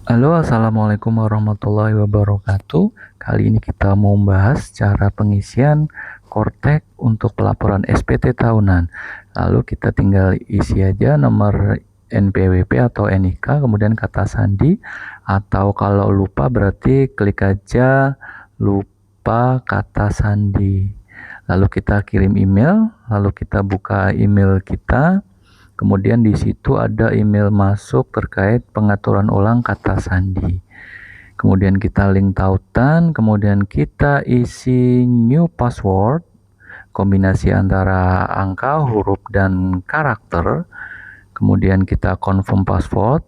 Halo, assalamualaikum warahmatullahi wabarakatuh. Kali ini kita mau membahas cara pengisian Kortek untuk pelaporan SPT tahunan. Lalu kita tinggal isi aja nomor NPWP atau NIK, kemudian kata sandi, atau kalau lupa berarti klik aja lupa kata sandi. Lalu kita kirim email, lalu kita buka email kita. Kemudian di situ ada email masuk terkait pengaturan ulang kata sandi. Kemudian kita link tautan, kemudian kita isi new password, kombinasi antara angka, huruf, dan karakter. Kemudian kita confirm password,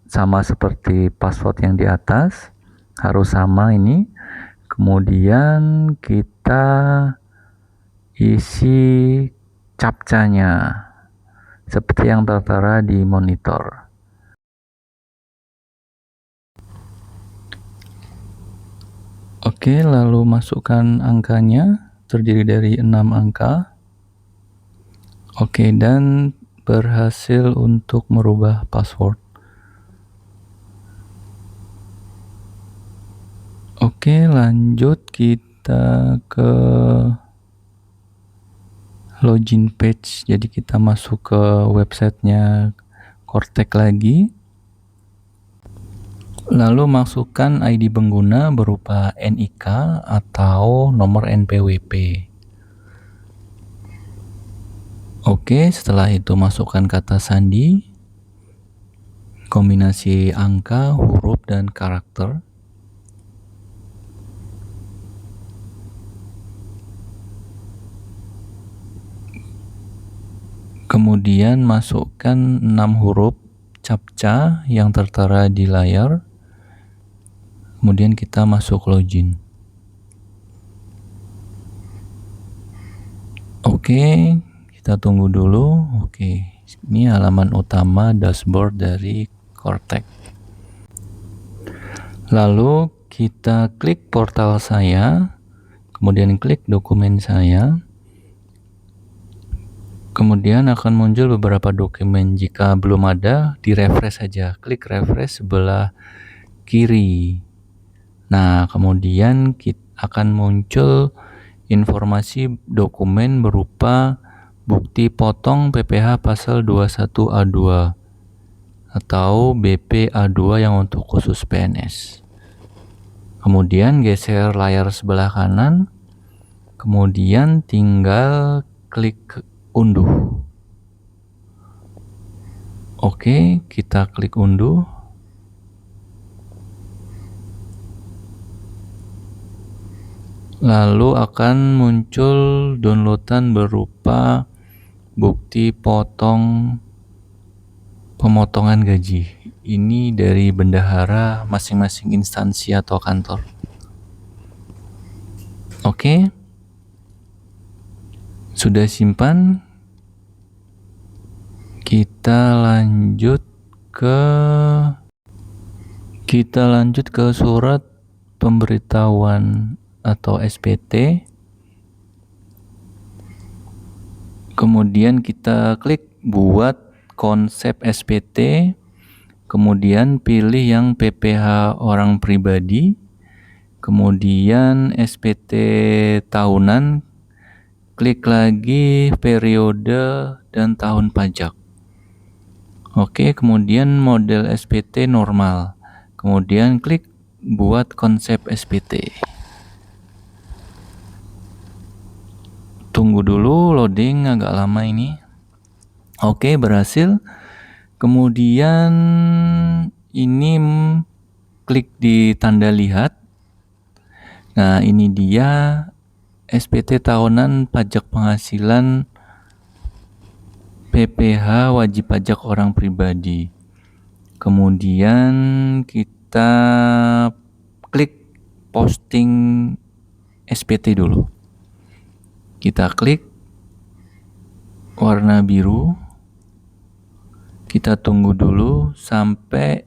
sama seperti password yang di atas, harus sama ini. Kemudian kita isi captcha-nya seperti yang tertera di monitor. Oke, lalu masukkan angkanya, terdiri dari 6 angka. Oke, dan berhasil untuk merubah password. Oke, lanjut kita ke login page. Jadi kita masuk ke websitenya Kortek lagi. Lalu masukkan ID pengguna berupa NIK atau nomor NPWP. Oke, setelah itu masukkan kata sandi, kombinasi angka, huruf, dan karakter. Kemudian masukkan 6 huruf captcha yang tertera di layar. Kemudian kita masuk login. Oke, kita tunggu dulu. Oke, ini halaman utama dashboard dari Kortek. Lalu kita klik portal saya, kemudian klik dokumen saya. Kemudian akan muncul beberapa dokumen. Jika belum ada, di-refresh saja. Klik refresh sebelah kiri. Nah, kemudian akan muncul informasi dokumen berupa bukti potong PPh pasal 21A2 atau BPA2 yang untuk khusus PNS. Kemudian geser layar sebelah kanan, kemudian tinggal klik unduh. Oke, kita klik unduh. Lalu akan muncul downloadan berupa bukti pemotongan gaji. Ini dari bendahara masing-masing instansi atau kantor. Oke, sudah simpan. Kita lanjut ke surat pemberitahuan atau SPT. Kemudian kita klik buat konsep SPT. Kemudian pilih yang PPh orang pribadi. Kemudian SPT tahunan. Klik lagi periode dan tahun pajak. Oke, kemudian model SPT normal. Kemudian klik buat konsep SPT. Tunggu dulu loading, agak lama ini. Oke, berhasil. Kemudian ini klik di tanda lihat. Nah, ini dia SPT tahunan pajak penghasilan PPh wajib pajak orang pribadi. Kemudian kita klik posting SPT dulu. Kita klik warna biru. Kita tunggu dulu sampai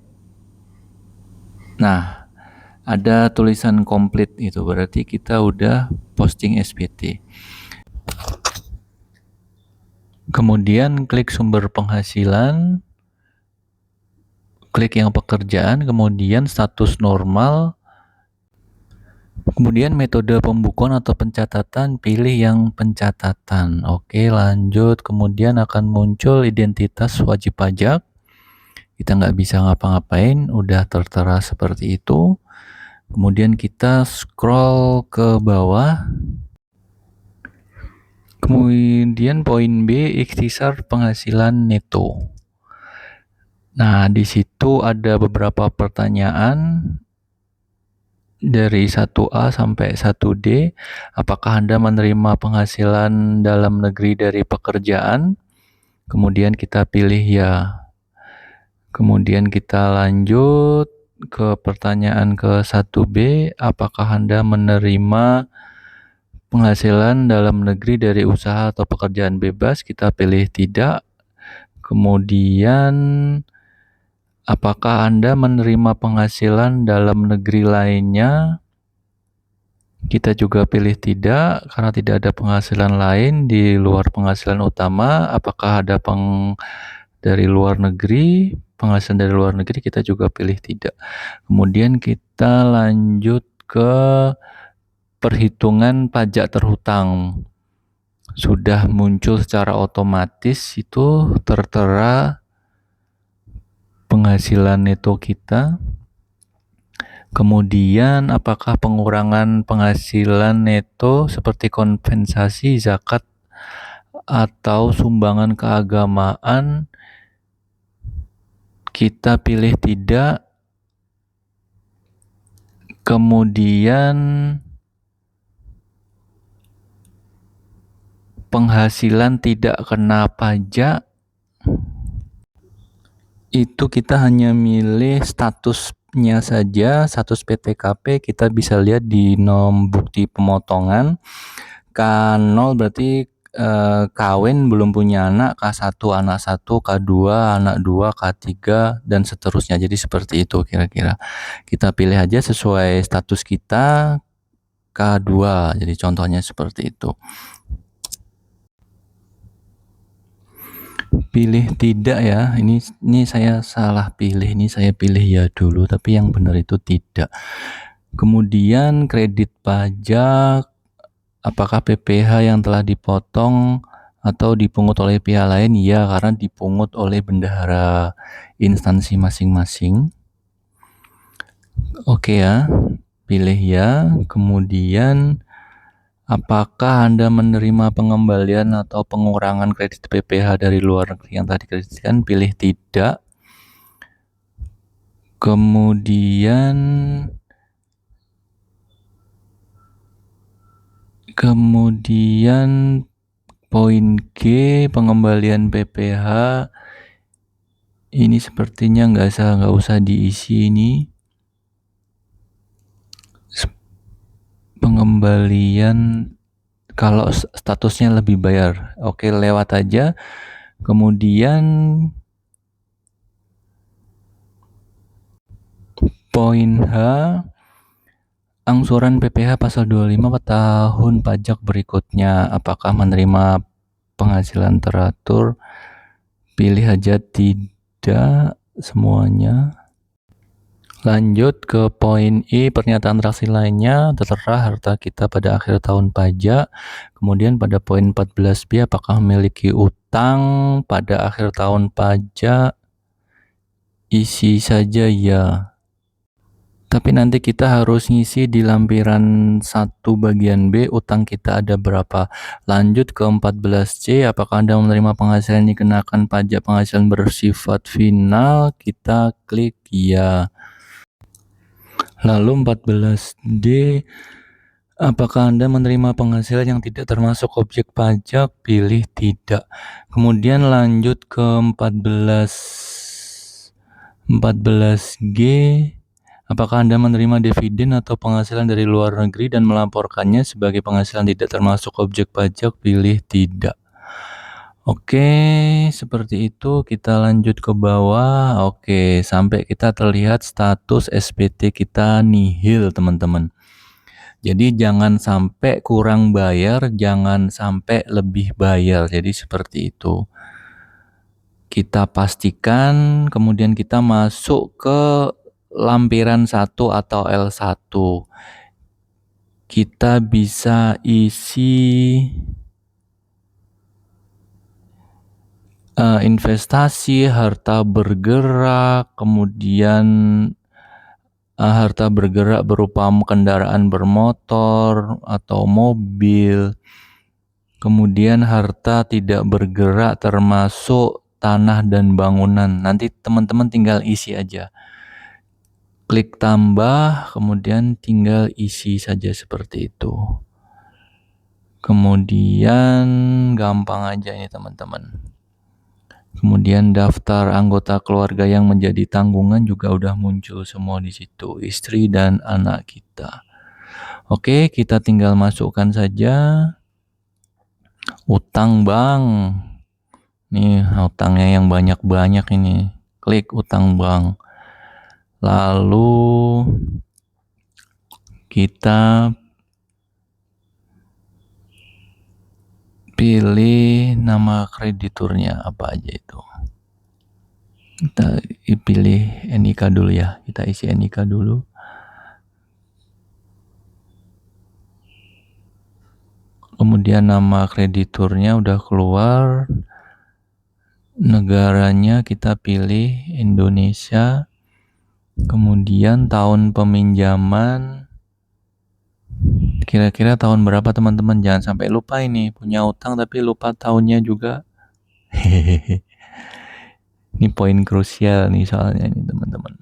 ada tulisan komplit itu, berarti kita udah posting SPT. Kemudian klik sumber penghasilan. Klik yang pekerjaan, kemudian status normal, kemudian metode pembukuan atau pencatatan, pilih yang pencatatan. Oke, lanjut. Kemudian akan muncul identitas wajib pajak. Kita nggak bisa ngapa-ngapain, udah tertera seperti itu. Kemudian kita scroll ke bawah. Kemudian poin B, ikhtisar penghasilan neto. Nah, di situ ada beberapa pertanyaan dari 1A sampai 1D. Apakah Anda menerima penghasilan dalam negeri dari pekerjaan? Kemudian kita pilih ya. Kemudian kita lanjut ke pertanyaan ke 1B. Apakah Anda menerima penghasilan dalam negeri dari usaha atau pekerjaan bebas? Kita pilih tidak. Kemudian apakah Anda menerima penghasilan dalam negeri lainnya? Kita juga pilih tidak, karena tidak ada penghasilan lain di luar penghasilan utama. Apakah ada dari luar negeri, penghasilan dari luar negeri, kita juga pilih tidak. Kemudian kita lanjut ke perhitungan pajak terhutang. Sudah muncul secara otomatis, itu tertera penghasilan neto kita. Kemudian apakah pengurangan penghasilan neto seperti kompensasi, zakat, atau sumbangan keagamaan, kita pilih tidak. Kemudian penghasilan tidak kena pajak, itu kita hanya milih statusnya saja, status PTKP. Kita bisa lihat di nom bukti pemotongan. K0 berarti kawin belum punya anak, K1 anak 1, K2 anak 2, K3 dan seterusnya. Jadi seperti itu kira-kira. Kita pilih aja sesuai status kita K2. Jadi contohnya seperti itu. Pilih tidak ya. Ini saya salah pilih. Ini saya pilih ya dulu, tapi yang benar itu tidak. Kemudian kredit pajak. Apakah PPh yang telah dipotong atau dipungut oleh pihak lain? Ya, karena dipungut oleh bendahara instansi masing-masing. Oke ya, pilih ya. Kemudian apakah Anda menerima pengembalian atau pengurangan kredit PPh dari luar negeri yang tadi dikreditkan? Pilih tidak. Kemudian poin G, pengembalian PPh, ini sepertinya nggak usah diisi ini. Pengembalian kalau statusnya lebih bayar, oke, lewat aja. Kemudian poin H, angsuran PPh pasal 25 tahun pajak berikutnya. Apakah menerima penghasilan teratur? Pilih aja tidak semuanya. Lanjut ke poin I, pernyataan transaksi lainnya, tertera harta kita pada akhir tahun pajak. Kemudian pada poin 14B, apakah memiliki utang pada akhir tahun pajak? Isi saja ya. Tapi nanti kita harus ngisi di lampiran 1 bagian B, utang kita ada berapa. Lanjut ke 14C, apakah Anda menerima penghasilan yang dikenakan pajak penghasilan bersifat final? Kita klik ya. Lalu 14D, apakah Anda menerima penghasilan yang tidak termasuk objek pajak? Pilih tidak. Kemudian lanjut ke 14G, apakah Anda menerima dividen atau penghasilan dari luar negeri dan melaporkannya sebagai penghasilan tidak termasuk objek pajak? Pilih tidak. Oke, seperti itu. Kita lanjut ke bawah. Oke, sampai kita terlihat status SPT kita nihil, teman-teman. Jadi jangan sampai kurang bayar, jangan sampai lebih bayar. Jadi seperti itu. Kita pastikan, kemudian kita masuk ke lampiran 1 atau L1. Kita bisa isi investasi, harta bergerak, kemudian harta bergerak berupa kendaraan bermotor atau mobil, kemudian harta tidak bergerak termasuk tanah dan bangunan. Nanti teman-teman tinggal isi aja. Klik tambah, kemudian tinggal isi saja seperti itu. Kemudian gampang aja ini teman-teman. Kemudian daftar anggota keluarga yang menjadi tanggungan juga udah muncul semua di situ, istri dan anak kita. Oke, kita tinggal masukkan saja utang bank. Nih, utangnya yang banyak-banyak ini. Klik utang bank. Lalu kita pilih nama krediturnya apa aja itu. Kita pilih NIK dulu ya. Kita isi NIK dulu. Kemudian nama krediturnya udah keluar. Negaranya kita pilih Indonesia. Kemudian tahun peminjaman. Kira-kira tahun berapa teman-teman? Jangan sampai lupa ini. Punya utang tapi lupa tahunnya juga. Hehehe. Ini poin krusial nih soalnya ini teman-teman.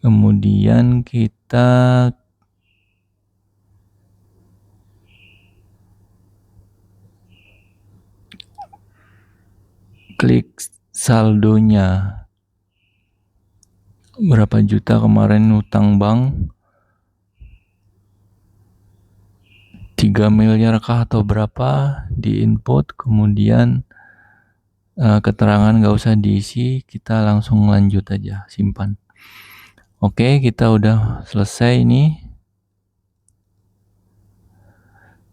Kemudian kita klik saldonya. Berapa juta kemarin utang bank? 3 miliar kah atau berapa? Di input, kemudian keterangan nggak usah diisi, kita langsung lanjut aja, simpan. Oke, kita udah selesai ini.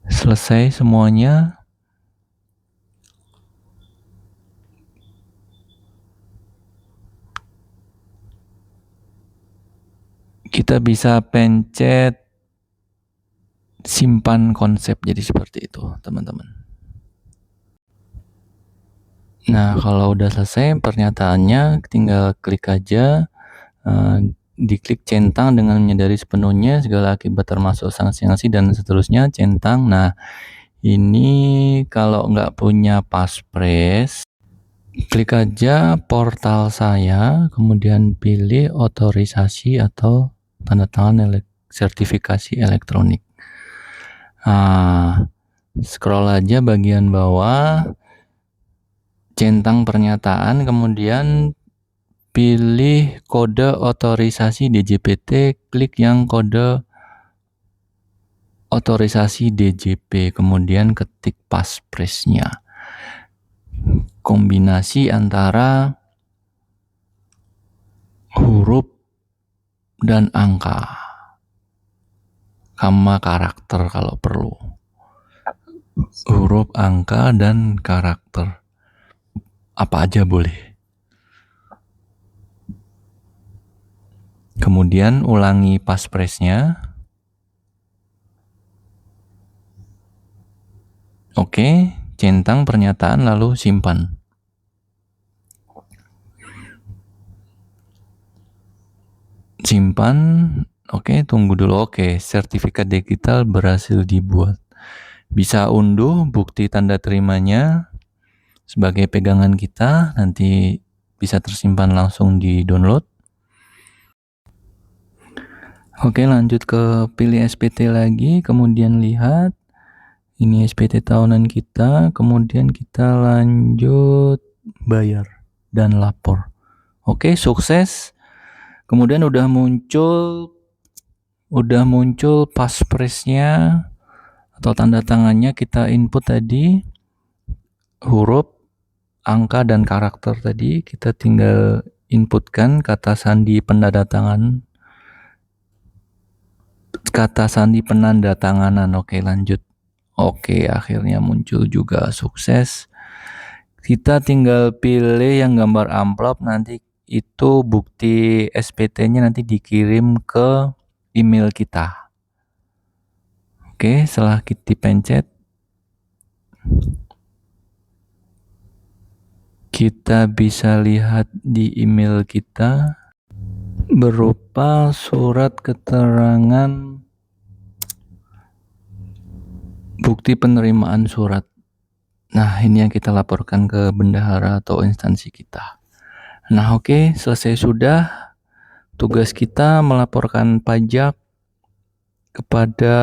Selesai semuanya. Kita bisa pencet simpan konsep, jadi seperti itu teman-teman. Nah, kalau udah selesai pernyataannya, tinggal klik aja, diklik centang dengan menyadari sepenuhnya segala akibat termasuk sanksi-sanksi dan seterusnya, centang. Nah, ini kalau nggak punya Passphrase, klik aja portal saya, kemudian pilih otorisasi atau tanda tangan sertifikasi elektronik. Nah, scroll aja bagian bawah, centang pernyataan, kemudian pilih kode otorisasi DJPT, klik yang kode otorisasi DJP, kemudian ketik passphrase-nya. Kombinasi antara huruf dan angka, sama karakter kalau perlu. Huruf, angka, dan karakter. Apa aja boleh. Kemudian ulangi passphrase-nya. Oke, centang pernyataan lalu simpan. Simpan. Oke, tunggu dulu. Oke, sertifikat digital berhasil dibuat. Bisa unduh bukti tanda terimanya sebagai pegangan kita, nanti bisa tersimpan langsung di download. Oke, lanjut ke pilih SPT lagi, kemudian lihat ini SPT tahunan kita, kemudian kita lanjut bayar dan lapor. Oke, sukses. Kemudian udah muncul passphrase-nya atau tanda tangannya, kita input tadi huruf, angka, dan karakter tadi. Kita tinggal inputkan kata sandi penandatanganan. Oke, lanjut. Oke, akhirnya muncul juga, sukses. Kita tinggal pilih yang gambar amplop, nanti itu bukti SPT-nya nanti dikirim ke email kita. Oke, setelah kita dipencet, kita bisa lihat di email kita berupa surat keterangan bukti penerimaan surat. Nah, ini yang kita laporkan ke bendahara atau instansi kita. Nah, oke, selesai sudah. Tugas kita melaporkan pajak kepada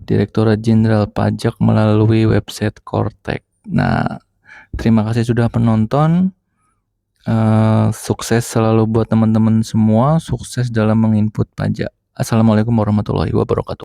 Direktorat Jenderal Pajak melalui website Kortek. Nah, terima kasih sudah penonton. Sukses selalu buat teman-teman semua. Sukses dalam menginput pajak. Assalamualaikum warahmatullahi wabarakatuh.